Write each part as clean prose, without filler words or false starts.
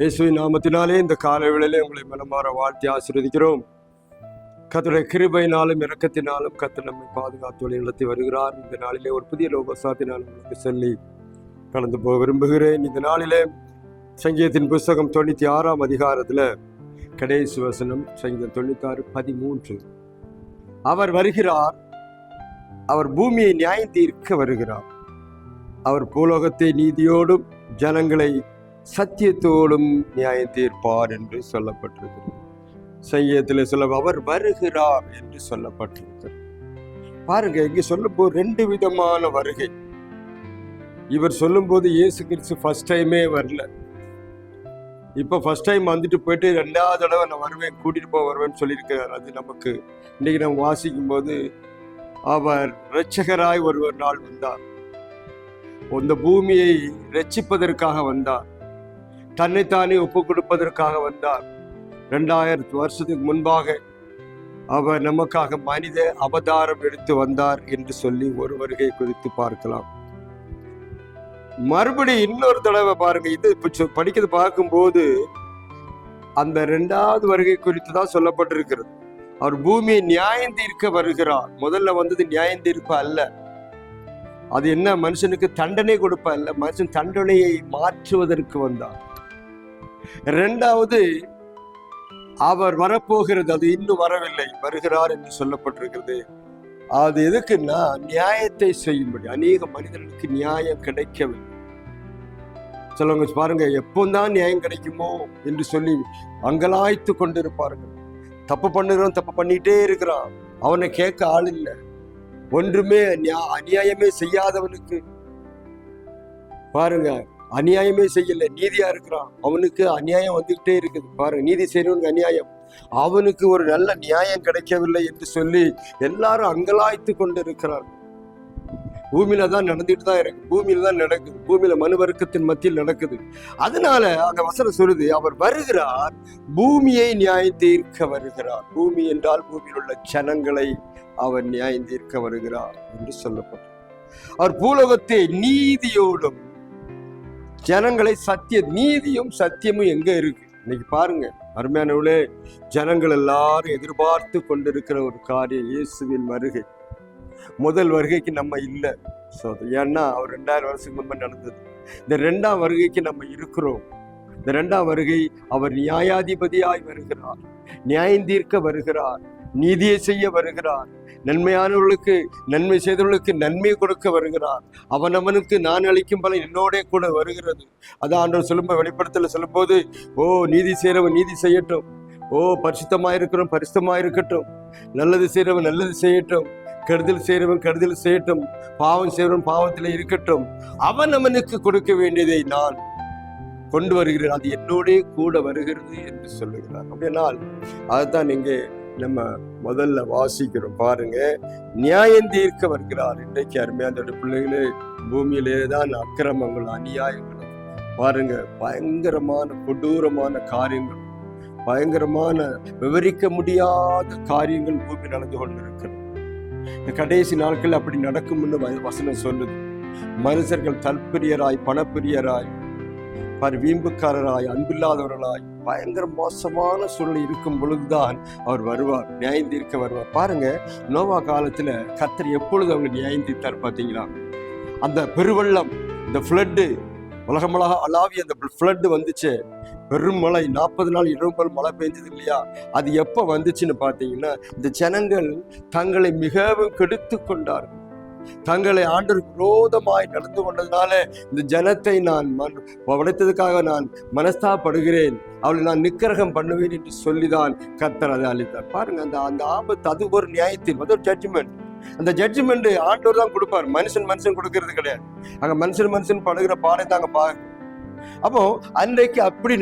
இயேசுவின் நாமத்தினாலே இந்த காலை வேளையிலே உங்களை மனமாற வாழ்த்தி ஆசீர்வதிக்கிறோம். கர்த்தருடைய கிருபையினாலும் இரக்கத்தினாலும் கர்த்தர் நம்மை பாதுகாத்து வழி நடத்தி வருகிறார். இந்த நாளிலே ஒரு புதிய லோகசாத்தினால் உங்களுக்கு சொல்லி கடந்து போக விரும்புகிறேன். இந்த நாளிலே சங்கீதத்தின் புஸ்தகம் 96ஆம் அதிகாரத்தில் கடைசி வசனம், சங்கீதம் 96:13. அவர் வருகிறார், அவர் பூமியை நியாயம் தீர்க்க வருகிறார். அவர் பூலோகத்தை நீதியோடும் ஜனங்களை சத்தியத்தோடும் நியாயம் தீர்ப்பார் என்று சொல்லப்பட்டிருக்கிறது. சங்கீதத்தில் சொல்ல அவர் வருகிறார் என்று சொல்லப்பட்டிருக்கிறது. பாருங்க, இங்க சொல்லும் போது ரெண்டு விதமான வருகை. இவர் சொல்லும் போது இயேசு கிறிஸ்து ஃபர்ஸ்ட் டைமே வரல. இப்ப ஃபர்ஸ்ட் டைம் வந்துட்டு போயிட்டு ரெண்டாவது தடவை நான் வருவேன், கூட்டிட்டு போக வருவேன்னு சொல்லியிருக்கிறார். அது நமக்கு இன்னைக்கு நம்ம வாசிக்கும் போது அவர் இரட்சகராய் ஒரு நாள் வந்தார். இந்த பூமியை ரட்சிப்பதற்காக வந்தார், தன்னைத்தானே ஒப்பு கொடுப்பதற்காக வந்தார். 2000 வருஷத்துக்கு முன்பாக அவர் நமக்காக மனித அவதாரம் எடுத்து வந்தார் என்று சொல்லி ஒரு வருகை குறித்து பார்க்கலாம். மறுபடியும் இன்னொரு தடவை பாருங்க, இது படிக்கிறது பார்க்கும்போது அந்த 2வது வருகை குறித்து தான் சொல்லப்பட்டிருக்கிறது. அவர் பூமியை நியாயம் தீர்க்க வருகிறார். முதல்ல வந்தது நியாயம் தீர்ப்பு அல்ல, அது என்ன, மனுஷனுக்கு தண்டனை கொடுப்ப அல்ல, மனுஷன் தண்டனையை மாற்றுவதற்கு வந்தார். 2வது அவர் வரப்போகிறது, அது இன்னும் வரவில்லை, வருகிறார் என்று சொல்லப்பட்டிருக்கிறது. அது எதுக்குன்னா நியாயத்தை செய்யும்படி. அநேக மனிதர்களுக்கு நியாயம் கிடைக்கவில்லை. சிலவங்க பாருங்க, எப்போதான் நியாயம் கிடைக்குமோ என்று சொல்லி அங்கலாய்த்து கொண்டிருப்பார்கள். தப்பு பண்ணுறோம், தப்பு பண்ணிட்டே இருக்கிறான், அவனை கேட்க ஆள் இல்லை. ஒன்றுமே அநியாயமே செய்யாதவனுக்கு பாருங்க, அநியாயமே செய்யல, நீதியா இருக்கிறான், அவனுக்கு அநியாயம் வந்துகிட்டே இருக்குது. பாருங்க, நீதி செய்யறவனுக்கு அநியாயம், அவனுக்கு ஒரு நல்ல நியாயம் கிடைக்கவில்லை என்று சொல்லி எல்லாரும் அங்கலாய்த்து கொண்டு இருக்கிறார்கள். பூமியில தான் நடந்துட்டு தான் இருக்கு, பூமியில தான் நடக்குது, பூமியில மனுவர்க்கத்தின் மத்தியில் நடக்குது. அதனால அங்க வசனம் சொல்லுது, அவர் வருகிறார், பூமியை நியாயம் தீர்க்க வருகிறார். பூமி என்றால் பூமியில் உள்ள ஜனங்களை அவர் நியாயம் தீர்க்க வருகிறார் என்று சொல்லப்பட்டது. அவர் பூலோகத்தை நீதியோடும் ஜனங்களை நீதியும் சத்தியமும் எங்க இருக்கு இன்னைக்கு பாருங்க. அருமையானவர்களே, ஜனங்கள் எல்லாரும் எதிர்பார்த்து கொண்டிருக்கிற ஒரு காரியம் இயேசுவின் வருகை. முதல் வருகைக்கு நம்ம இல்லை, ஏன்னா அவர் 2000 வருஷத்துக்கு முன்பு நடந்தது. இந்த 2ஆம் வருகைக்கு நம்ம இருக்கிறோம். இந்த 2ஆம் வருகை அவர் நியாயாதிபதியாய் வருகிறார், நியாயம் தீர்க்க வருகிறார், நீதியை செய்ய வருகிறார், நன்மையானவர்களுக்கு நன்மை செய்தவர்களுக்கு நன்மை கொடுக்க வருகிறார். அவனுக்கு நான் அளிக்கும் பலன் என்னோட கூட வருகிறது. அதான் ஆண்டவர் சொல்லும்போது, வெளிப்படுத்தல சொல்லும் போது, ஓ நீதி செய்யறவன் நீதி செய்யட்டும், ஓ பரிசுத்தமாயிருக்கிறவன் பரிசுத்தமாயிருக்கட்டும், நல்லது செய்யறவன் நல்லது செய்யட்டும், கெடுதல் செய்யறவன் கெடுதல் செய்யட்டும், பாவம் செய்யறவன் பாவத்தில் இருக்கட்டும், அவனுக்கு கொடுக்க வேண்டியதை நான் கொண்டு வருகிறேன், அது என்னோட கூட வருகிறது என்று சொல்லுகிறார். அப்படினால் அதுதான் இங்கே நம்ம முதல்ல வாசிக்கிறோம். பாருங்க, நியாயம் தீர்க்க வருகிறார். இன்றைக்கு அருமையான பிள்ளைகளே, பூமியிலே தான் அக்கிரமங்கள் அநியாயங்களும் பாருங்க, பயங்கரமான கொடூரமான காரியங்கள், பயங்கரமான விவரிக்க முடியாத காரியங்கள் பூமி நடந்து கொண்டிருக்கிறது. இந்த கடைசி நாட்கள் அப்படி நடக்கும்னு வசனம் சொல்லுது. மனுஷர்கள் தற்பிரியராய், பணப்பிரியராய், வீம்புக்காரராய், அன்பில்லாதவர்களாய், பயங்கர மோசமான சூழ்நிலை இருக்கும் பொழுதுதான் அவர் வருவார், நியாயம் தீர்க்க வருவார். பாருங்க, நோவா காலத்துல கர்த்தர் எப்பொழுது அவங்க நியாயம் தீர்த்தார் பார்த்தீங்களா? அந்த பெருவெள்ளம், இந்த ஃப்ளட்டு, உலகமழக அளாவி அந்த ஃப்ளட்டு வந்துச்சு, பெரும் மழை, 40 நாள் இரவு மழை பெஞ்சது இல்லையா? அது எப்போ வந்துச்சுன்னு பார்த்தீங்கன்னா, இந்த ஜனங்கள் தங்களை மிகவும் கெடுத்து கொண்டார்கள். தங்களை ஆண்டவருக்கு விரோதமாய் நடந்து கொண்டதுனால இந்த ஜனத்தை நான் உடைத்ததுக்காக நான் மனஸ்தாபப்படுகிறேன், அவளை நான் நிக்கிரகம் பண்ணுவேன் என்று சொல்லிதான் கர்த்தர் அதை அளித்தார். பாருங்க, அந்த ஆபத்து, அது ஒரு நியாயத்தில், அது ஒரு ஜட்ஜ்மெண்ட். அந்த ஜட்ஜ்மெண்ட் ஆண்டவர் தான் கொடுப்பார், மனுஷன் கொடுக்கறது கிடையாது. அங்க மனுஷன் படுகிற பாடை தான் அங்க பார்க்கணும். அப்போ அன்றைக்கு அப்படி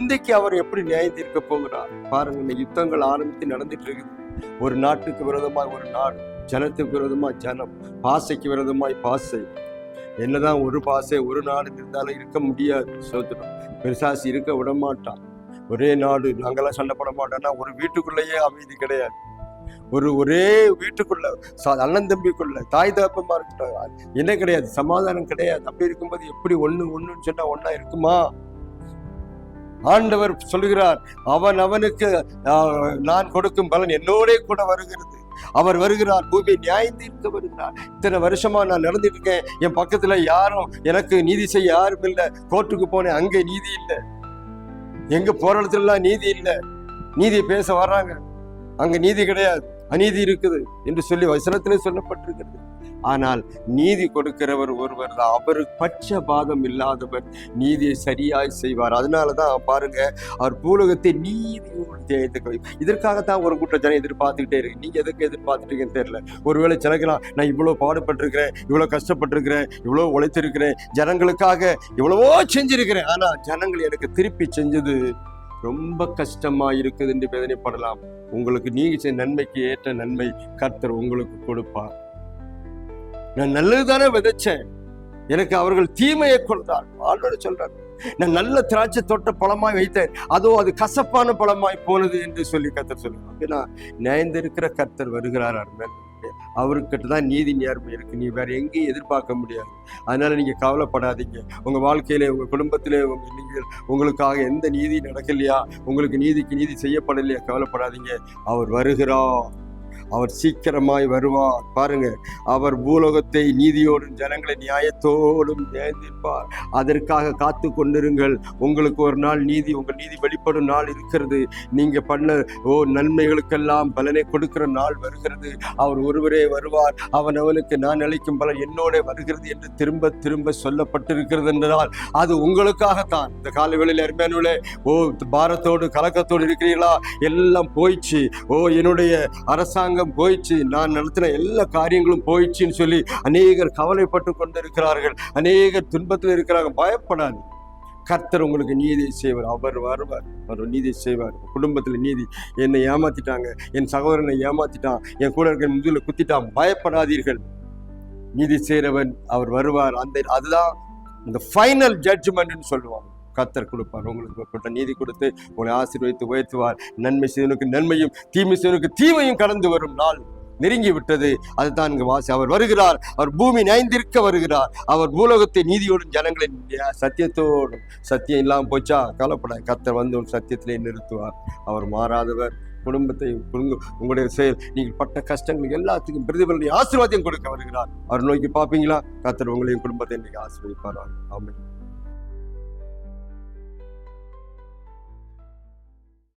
இன்றைக்கு அவர் எப்படி நியாயம் தீர்க்க போகிறார் பாருங்க. இந்த யுத்தங்கள் ஆரம்பித்து நடந்துட்டு இருக்குது. ஒரு நாட்டுக்கு விரோதமாய் ஒரு நாடு, ஜனத்துக்கு விரோதமாய் ஜனம், பாசைக்கு விரோதமாய் பாசை. என்னதான் ஒரு பாசை ஒரு நாடு இருந்தாலும் இருக்க முடியாது. சோதனம் பெருசாசி இருக்க விட மாட்டான். ஒரே நாடு, நாங்கெல்லாம் சண்டை போட மாட்டோம்னா ஒரு வீட்டுக்குள்ளேயே அமைதி கிடையாது. ஒரே வீட்டுக்குள்ள அண்ணன் தம்பிக்குள்ள தாய் தகப்பமா இருக்கட்டும் என்ன கிடையாது, சமாதானம் கிடையாது. அப்படி இருக்கும்போது எப்படி ஒண்ணுன்னு சொன்னா ஒன்னா இருக்குமா? ஆண்டவர் சொல்லுகிறார், அவன் அவனுக்கு நான் கொடுக்கும் பலன் என்னோட கூட வருகிறது. அவர் வருகிறார், பூமியை நியாயம் தீர்க்க வருகிறார். இத்தனை வருஷமா நான் நடந்துட்டு இருக்கேன், என் பக்கத்துல யாரும் எனக்கு நீதி செய்ய யாரும் இல்லை. கோர்ட்டுக்கு போனேன், அங்கே நீதி இல்லை. எங்க போராட்டத்துலாம் நீதி இல்லை. நீதியை பேச வர்றாங்க, அங்க நீதி கிடையாது, அநீதி இருக்குது என்று சொல்லி வசனத்திலே சொல்லப்பட்டிருக்கிறது. ஆனால் நீதி கொடுக்கிறவர் ஒருவர் தான், அவருக்கு பட்சபாதம் இல்லாதவர், நீதியை சரியாய் செய்வார். அதனாலதான் பாருங்க, அவர் பூலோகத்தை நீதியோடு ஜெயித்து. இதற்காகத்தான் ஒரு கூட்ட ஜனம் எதிர்பார்த்துக்கிட்டே இருக்கு. நீங்க எதுக்கு எதிர்பார்த்துட்டீங்கன்னு தெரியல. ஒருவேளை ஜனங்களா, நான் இவ்வளவு பாடுபட்டிருக்கிறேன், இவ்வளவு கஷ்டப்பட்டிருக்கிறேன், இவ்வளவு உழைத்திருக்கிறேன், ஜனங்களுக்காக இவ்வளவோ செஞ்சிருக்கிறேன், ஆனா ஜனங்கள் எனக்கு திருப்பி செஞ்சது ரொம்ப கஷ்டமா இருக்குது என்று வேதனைப்படலாம். உங்களுக்கு நீங்க செய்ய நன்மைக்கு ஏற்ற நன்மை கர்த்தர் உங்களுக்கு கொடுப்பார். நான் நல்லதுதானே விதைச்சேன், எனக்கு அவர்கள் தீமையை கொடுத்தார். ஆண்டவர் சொல்றார், நான் நல்ல திராட்சை தோட்ட பழமாய் வைத்தேன், அதோ அது கசப்பான பழமாய் போனது என்று சொல்லி கர்த்தர் சொல்லுவார். அப்படின்னா நியாயந்திருக்கிற கர்த்தர் வருகிறார். அவர்கிட்ட தான் நீதி நேர்மை இருக்கு, நீ வேற எங்கேயும் எதிர்பார்க்க முடியாது. அதனால நீங்க கவலைப்படாதீங்க. உங்க வாழ்க்கையிலே, உங்க குடும்பத்திலே, நீங்கள் உங்களுக்காக எந்த நீதி நடக்கலையா, உங்களுக்கு நீதிக்கு நீதி செய்யப்படலையா, கவலைப்படாதீங்க. அவர் வருகிறார், அவர் சீக்கிரமாய் வருவார். பாருங்க, அவர் பூலோகத்தை நீதியோடும் ஜனங்களை நியாயத்தோடும் நியாயந்திருப்பார். அதற்காக காத்து கொண்டிருங்கள். உங்களுக்கு ஒரு நாள் நீதி, உங்கள் நீதி வெளிப்படும் நாள் இருக்கிறது. நீங்க பண்ண நன்மைகளுக்கெல்லாம் பலனை கொடுக்கிற நாள் வருகிறது. அவர் ஒருவரே வருவார். அவனுக்கு நான் அளிக்கும் பலன் என்னோட வருகிறது என்று திரும்ப திரும்ப சொல்லப்பட்டிருக்கிறது என்றால் அது உங்களுக்காகத்தான். இந்த காலவேளையில் அருமையானவர்களே, பாரத்தோடு கலக்கத்தோடு இருக்கிறீர்களா? எல்லாம் போயிடுச்சு, என்னுடைய அரசாங்கம் போயிடுச்சு, நான் நடத்தின எல்லா காரியங்களும் போயிடுச்சுன்னு சொல்லி அநேகர் கவலைப்பட்டு கொண்டிருக்கிறார்கள், அநேகர் துன்பத்தில் இருக்கிறாங்க. பயப்படாது, கர்த்தர் உங்களுக்கு நீதியை செய்வார். அவர் வருவார், அவர் நீதியை செய்வார். குடும்பத்தில் நீதி, என்னை ஏமாத்திட்டாங்க, என் சகோதரனை ஏமாத்திட்டான், என் கூட இருக்கிற முதுகுல குத்திட்டான், பயப்படாதீர்கள். நீதி செய்கிறவன் அவர் வருவார். அதுதான் இந்த ஃபைனல் ஜட்ஜ்மெண்ட்னு சொல்லுவாங்க. கர்த்தர் கொடுப்பார். உங்களுக்கு நீதி கொடுத்து உங்களை ஆசீர்வதித்து உயர்த்துவார். நன்மை செய்வனுக்கு நன்மையும் தீமை செய்வனுக்கு தீமையும் கடந்து வரும் நாள் நெருங்கி விட்டது. அதுதான் இங்கு வாசி. அவர் வருகிறார், அவர் பூமி நியாயந்திருக்க வருகிறார். அவர் பூலோகத்தை நீதியோடும் ஜனங்களின் சத்தியத்தோடும். சத்தியம் இல்லாமல் போச்சா, கவலைப்பட, கர்த்தர் வந்து ஒரு சத்தியத்திலே நிறுத்துவார். அவர் மாறாதவர். குடும்பத்தை உங்களுடைய செயல், நீங்கள் பட்ட கஷ்டங்கள் எல்லாத்துக்கும் பிரதிபலனை ஆசீர்வாதம் கொடுக்க வருகிறார். அவர் நோக்கி பார்ப்பீங்களா? கர்த்தர் உங்களையும் குடும்பத்தை இன்னைக்கு ஆசீர்வதிப்பார். ஆமென்.